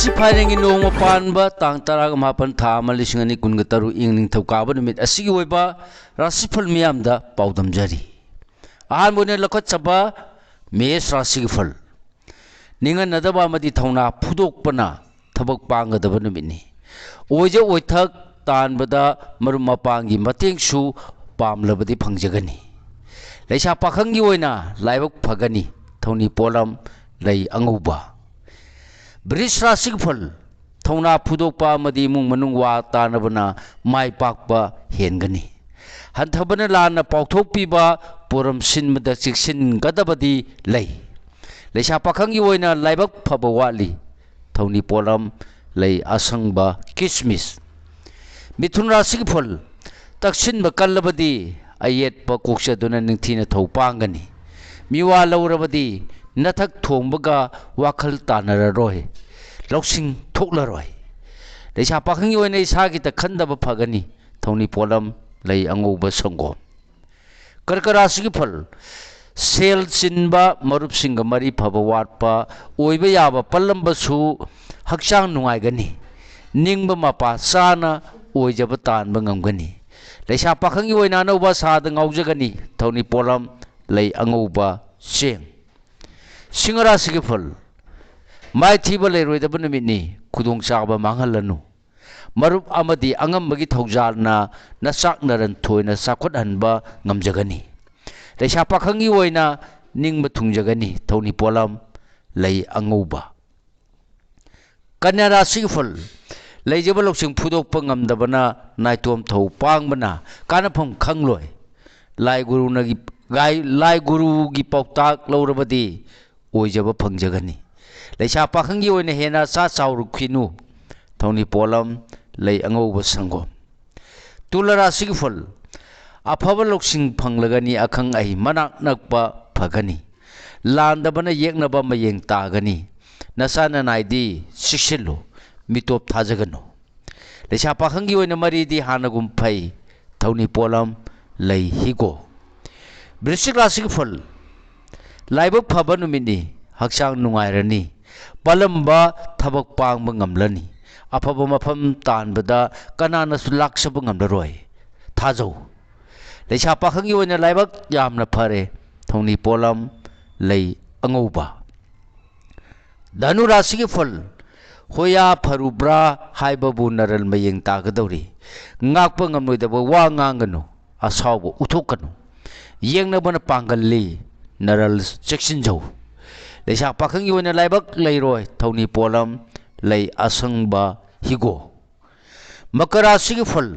Masi phaireng nong panba tang taraga mapan tha malising ani kunga taru ing ning thauka ba numit asigi oiba rasifal miyam da paudam jari ahan bone lakot chaba mes rasigi fal ninga nadaba madi thauna phudok pana thabak panga da numit ni oije oithak tan bada marum mapangi mateng su pamlabadi phangjagani leisa pakhangi oina laibak phagani thoni polam lei anguba Bris rasig fal thona phudokpa madi mung manung wa tanabana mai pakpa hengani hanthabana lana pauthokpiba poram sinmada chiksin gadabadi lei leisa pakhangi oina laibak phaba wali thoni polam lei asangba kismis mithun rasig fal taksinba kallabadi ayetpa koksaduna ningthina thopangani miwa laurabadi nathak thongbaga wakhal tanararoi lausing thoklaroi leisa pakhangi oina isagi ta khandaba phagani thoni polam lei angoba sangom karkara sigi phal sel chinba marup singa mari phaba watpa oiba yaba pallamba su hakchang nungai gani ningba mapa sana oijaba tanba ngamgani leisa pakhangi oina noba sada ngaujagani thoni polam lei angoba seng Singara sigi fal mai thiba leiroi da bana mitni khudong chaba manghalanu marup amadi angam bagi thaujalna nasak naran thoina sakhot hanba ngamjagani leisa pakhangi oina ningba thungjagani thoni polam lei anguba kanyara sigi fal leijaba loksing phudokpa ngamdabana naitom thau pangbana kanapham khangloi lai guru gi pautak laurabadi oijaba phangjagani leisa pakhangi oina hena sa chauru khinu thoni polam lei angoba sangom tulara sigi fal aphaba loksing phanglagani akhang ai manak nakpa phagani landabana yeknaba mayeng tagani nasana naidi siksilo mitop thajagano leisa pakhangi oina maridi hanagum phai thoni polam lei higo brisik rasig fal laibak phaba numini hakchang nungairani palamba thabak pangba ngamlani aphaba mafam tanbada kanana su laksaba ngamlaroi thajau leisa pakhangi oina laibak yamna phare thoni polam lei angoba danu rasigi fal hoya pharubra haibabu naral mayeng tagadori ngakpa ngamloidaba wa ngangano asawbo uthokano yengnabana pangalli naral section jau leisa pakhangi oina laibak leiroi thoni polam lei asangba higo makara sigi fal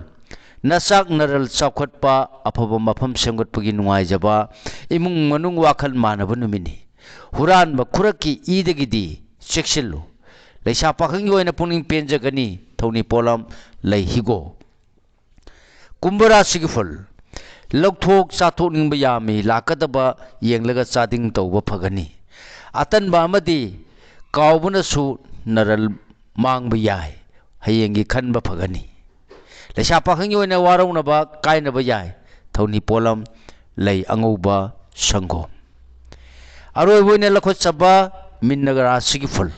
nasak naral chawkhatpa aphaba mafam semgatpagi nungaijaba imung manung wakhal manaba numini huranba khuraki idagidi section leisa pakhangi oina puning penjagani thoni polam lei higo kumbara sigi fal lokthok chathok ningba yami lakadaba yenglaga chading tawba phagani atanba amadi kawbuna su naral mangba yai hayengi khanba phagani leisa pakhangi oina warawnaba kainaba yai thoni polam lei angoba sangom aroi boina lakhot chaba minnagara sigi fal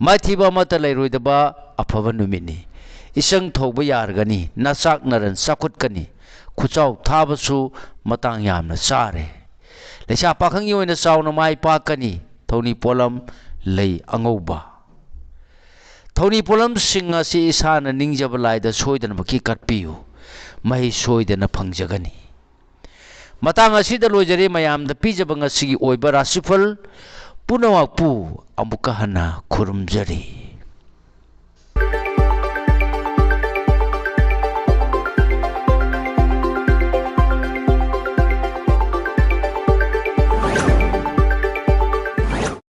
maithiba mata leiroidaba aphaba numini isang thauba yargani nasak naran sakhutkani khuchau thabasu matang yamna sare leisa pakhangi oina chauna mai pakani thoni polam lei angoba thoni polam singa si isana ningjaba laida soidana baki katpiu mai soidana phangjagani matang asida lojare mayamda pijaba ngasigi oiba rasifal punawakpu amuka hana khurumjari